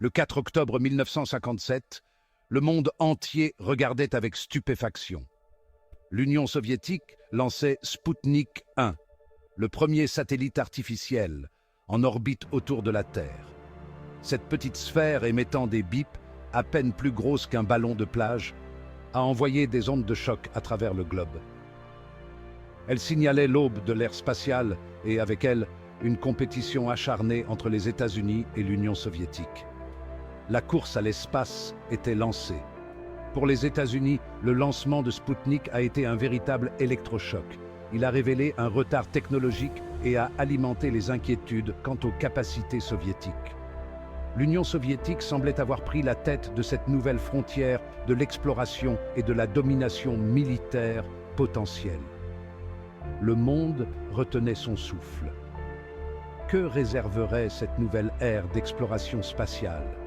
Le 4 octobre 1957, le monde entier regardait avec stupéfaction. L'Union soviétique lançait Spoutnik 1, le premier satellite artificiel en orbite autour de la Terre. Cette petite sphère émettant des bips à peine plus grosses qu'un ballon de plage a envoyé des ondes de choc à travers le globe. Elle signalait l'aube de l'ère spatiale et avec elle, une compétition acharnée entre les États-Unis et l'Union soviétique. La course à l'espace était lancée. Pour les États-Unis, le lancement de Spoutnik a été un véritable électrochoc. Il a révélé un retard technologique et a alimenté les inquiétudes quant aux capacités soviétiques. L'Union soviétique semblait avoir pris la tête de cette nouvelle frontière de l'exploration et de la domination militaire potentielle. Le monde retenait son souffle. Que réserverait cette nouvelle ère d'exploration spatiale?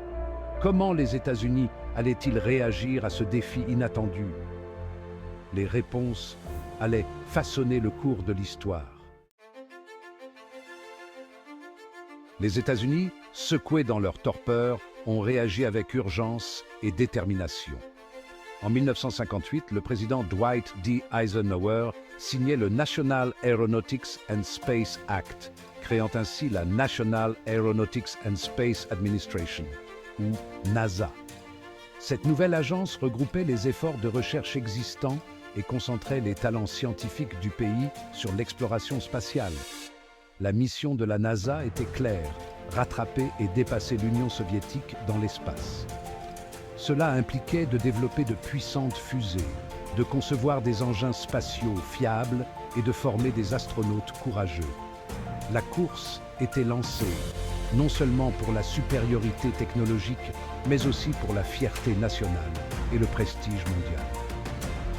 Comment les États-Unis allaient-ils réagir à ce défi inattendu? Les réponses allaient façonner le cours de l'histoire. Les États-Unis, secoués dans leur torpeur, ont réagi avec urgence et détermination. En 1958, le président Dwight D. Eisenhower signait le National Aeronautics and Space Act, créant ainsi la National Aeronautics and Space Administration, ou NASA. Cette nouvelle agence regroupait les efforts de recherche existants et concentrait les talents scientifiques du pays sur l'exploration spatiale. La mission de la NASA était claire, rattraper et dépasser l'Union soviétique dans l'espace. Cela impliquait de développer de puissantes fusées, de concevoir des engins spatiaux fiables et de former des astronautes courageux. La course était lancée, non seulement pour la supériorité technologique, mais aussi pour la fierté nationale et le prestige mondial.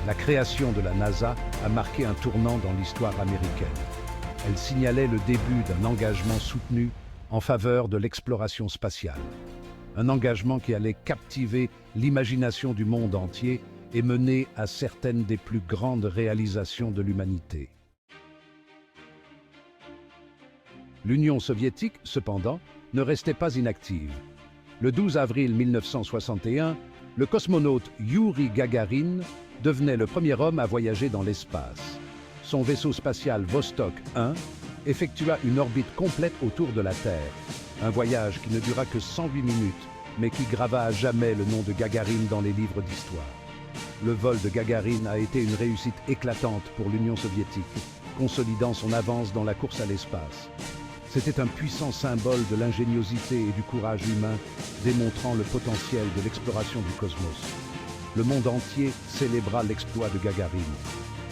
La création de la NASA a marqué un tournant dans l'histoire américaine. Elle signalait le début d'un engagement soutenu en faveur de l'exploration spatiale. Un engagement qui allait captiver l'imagination du monde entier et mener à certaines des plus grandes réalisations de l'humanité. L'Union soviétique, cependant, ne restait pas inactive. Le 12 avril 1961, le cosmonaute Youri Gagarin devenait le premier homme à voyager dans l'espace. Son vaisseau spatial Vostok 1 effectua une orbite complète autour de la Terre. Un voyage qui ne dura que 108 minutes, mais qui grava à jamais le nom de Gagarine dans les livres d'histoire. Le vol de Gagarine a été une réussite éclatante pour l'Union soviétique, consolidant son avance dans la course à l'espace. C'était un puissant symbole de l'ingéniosité et du courage humain, démontrant le potentiel de l'exploration du cosmos. Le monde entier célébra l'exploit de Gagarine.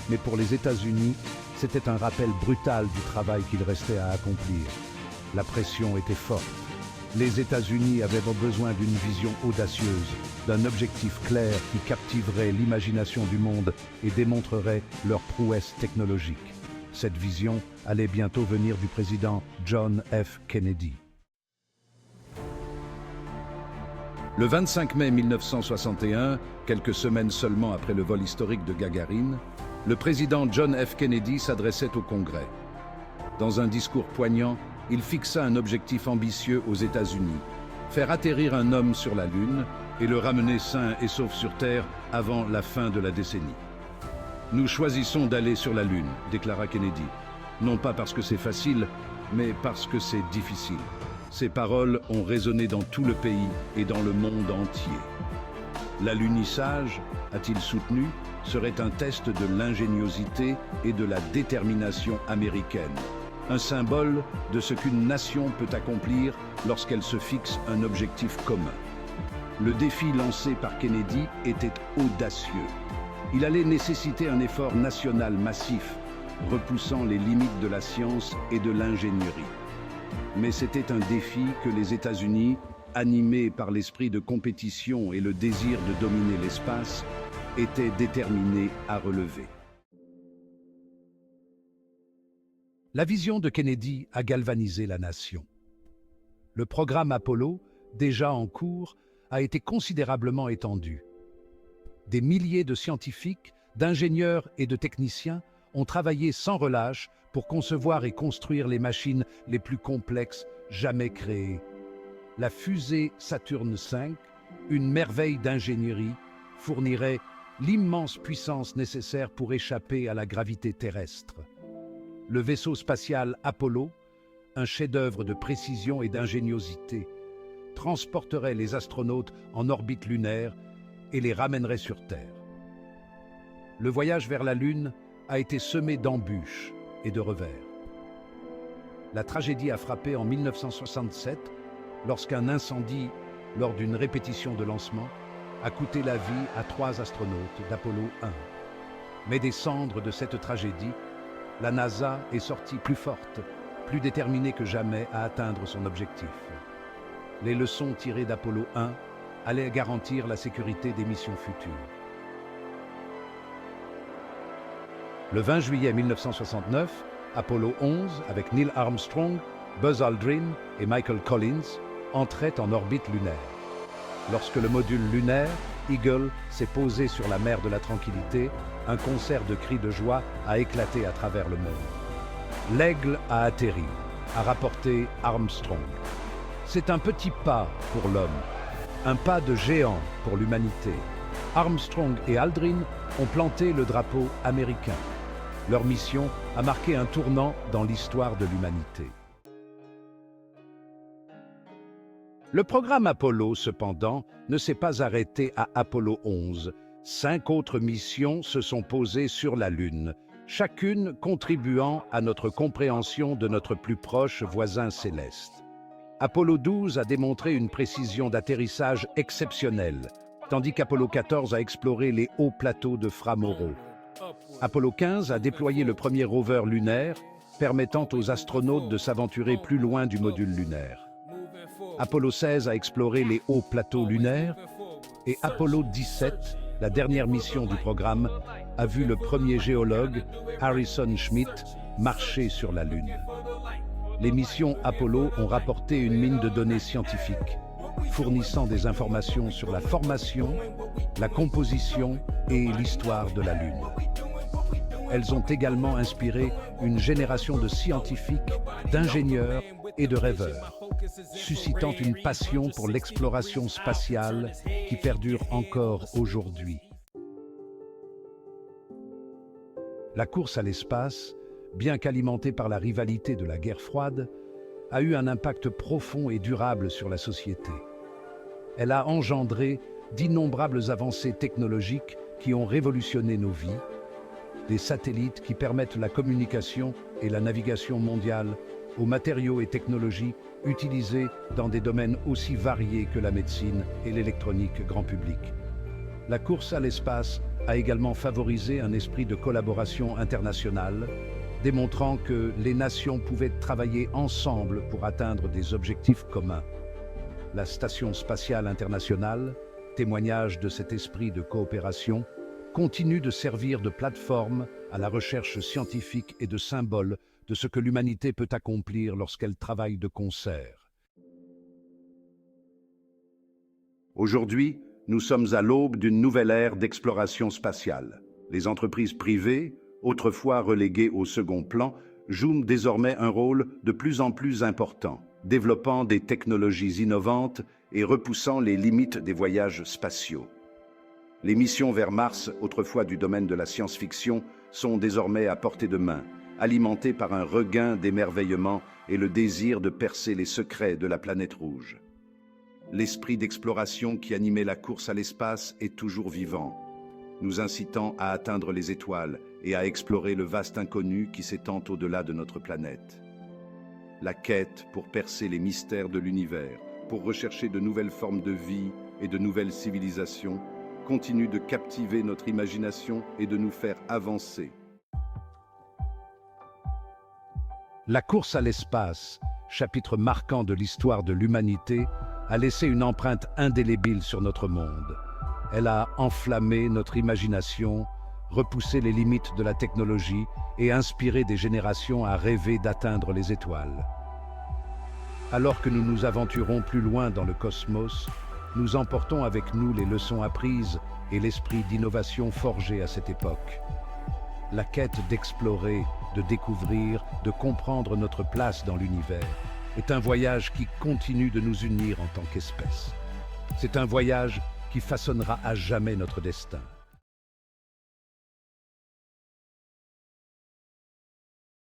Mais pour les États-Unis, c'était un rappel brutal du travail qu'il restait à accomplir. La pression était forte. Les États-Unis avaient besoin d'une vision audacieuse, d'un objectif clair qui captiverait l'imagination du monde et démontrerait leur prouesse technologique. Cette vision allait bientôt venir du président John F. Kennedy. Le 25 mai 1961, quelques semaines seulement après le vol historique de Gagarine, le président John F. Kennedy s'adressait au Congrès. Dans un discours poignant, il fixa un objectif ambitieux aux États-Unis, faire atterrir un homme sur la Lune et le ramener sain et sauf sur Terre avant la fin de la décennie. « Nous choisissons d'aller sur la Lune », déclara Kennedy. Non pas parce que c'est facile, mais parce que c'est difficile. Ces paroles ont résonné dans tout le pays et dans le monde entier. L'alunissage, a-t-il soutenu, serait un test de l'ingéniosité et de la détermination américaine. Un symbole de ce qu'une nation peut accomplir lorsqu'elle se fixe un objectif commun. Le défi lancé par Kennedy était audacieux. Il allait nécessiter un effort national massif, repoussant les limites de la science et de l'ingénierie. Mais c'était un défi que les États-Unis, animés par l'esprit de compétition et le désir de dominer l'espace, étaient déterminés à relever. La vision de Kennedy a galvanisé la nation. Le programme Apollo, déjà en cours, a été considérablement étendu. Des milliers de scientifiques, d'ingénieurs et de techniciens ont travaillé sans relâche pour concevoir et construire les machines les plus complexes jamais créées. la fusée Saturne V, une merveille d'ingénierie, fournirait l'immense puissance nécessaire pour échapper à la gravité terrestre. Le vaisseau spatial Apollo, un chef-d'œuvre de précision et d'ingéniosité, transporterait les astronautes en orbite lunaire et les ramènerait sur Terre. Le voyage vers la Lune a été semé d'embûches et de revers. La tragédie a frappé en 1967 lorsqu'un incendie, lors d'une répétition de lancement, a coûté la vie à 3 astronautes d'Apollo 1. Mais des cendres de cette tragédie, la NASA est sortie plus forte, plus déterminée que jamais à atteindre son objectif. Les leçons tirées d'Apollo 1 allaient garantir la sécurité des missions futures. Le 20 juillet 1969, Apollo 11, avec Neil Armstrong, Buzz Aldrin et Michael Collins, entrait en orbite lunaire. Lorsque le module lunaire, Eagle, s'est posé sur la mer de la Tranquillité, un concert de cris de joie a éclaté à travers le monde. L'Aigle a atterri, a rapporté Armstrong. C'est un petit pas pour l'homme, un pas de géant pour l'humanité. Armstrong et Aldrin ont planté le drapeau américain. Leur mission a marqué un tournant dans l'histoire de l'humanité. Le programme Apollo, cependant, ne s'est pas arrêté à Apollo 11. 5 autres missions se sont posées sur la Lune, chacune contribuant à notre compréhension de notre plus proche voisin céleste. Apollo 12 a démontré une précision d'atterrissage exceptionnelle, tandis qu'Apollo 14 a exploré les hauts plateaux de Fra Mauro. Apollo 15 a déployé le premier rover lunaire, permettant aux astronautes de s'aventurer plus loin du module lunaire. Apollo 16 a exploré les hauts plateaux lunaires et Apollo 17, la dernière mission du programme, a vu le premier géologue, Harrison Schmitt, marcher sur la Lune. Les missions Apollo ont rapporté une mine de données scientifiques, fournissant des informations sur la formation, la composition et l'histoire de la Lune. Elles ont également inspiré une génération de scientifiques, d'ingénieurs et de rêveurs, suscitant une passion pour l'exploration spatiale qui perdure encore aujourd'hui. La course à l'espace, bien qu'alimentée par la rivalité de la guerre froide, a eu un impact profond et durable sur la société. Elle a engendré d'innombrables avancées technologiques qui ont révolutionné nos vies, des satellites qui permettent la communication et la navigation mondiale, aux matériaux et technologies utilisés dans des domaines aussi variés que la médecine et l'électronique grand public. La course à l'espace a également favorisé un esprit de collaboration internationale, démontrant que les nations pouvaient travailler ensemble pour atteindre des objectifs communs. La Station spatiale internationale, témoignage de cet esprit de coopération, continue de servir de plateforme à la recherche scientifique et de symbole de ce que l'humanité peut accomplir lorsqu'elle travaille de concert. Aujourd'hui, nous sommes à l'aube d'une nouvelle ère d'exploration spatiale. Les entreprises privées, autrefois reléguées au second plan, jouent désormais un rôle de plus en plus important, développant des technologies innovantes et repoussant les limites des voyages spatiaux. Les missions vers Mars, autrefois du domaine de la science-fiction, sont désormais à portée de main, alimentées par un regain d'émerveillement et le désir de percer les secrets de la planète rouge. L'esprit d'exploration qui animait la course à l'espace est toujours vivant, nous incitant à atteindre les étoiles et à explorer le vaste inconnu qui s'étend au-delà de notre planète. La quête pour percer les mystères de l'univers, pour rechercher de nouvelles formes de vie et de nouvelles civilisations, continue de captiver notre imagination et de nous faire avancer. La course à l'espace, chapitre marquant de l'histoire de l'humanité, a laissé une empreinte indélébile sur notre monde. Elle a enflammé notre imagination, repoussé les limites de la technologie et inspiré des générations à rêver d'atteindre les étoiles. Alors que nous nous aventurons plus loin dans le cosmos, nous emportons avec nous les leçons apprises et l'esprit d'innovation forgé à cette époque. La quête d'explorer, de découvrir, de comprendre notre place dans l'univers est un voyage qui continue de nous unir en tant qu'espèce. C'est un voyage qui façonnera à jamais notre destin.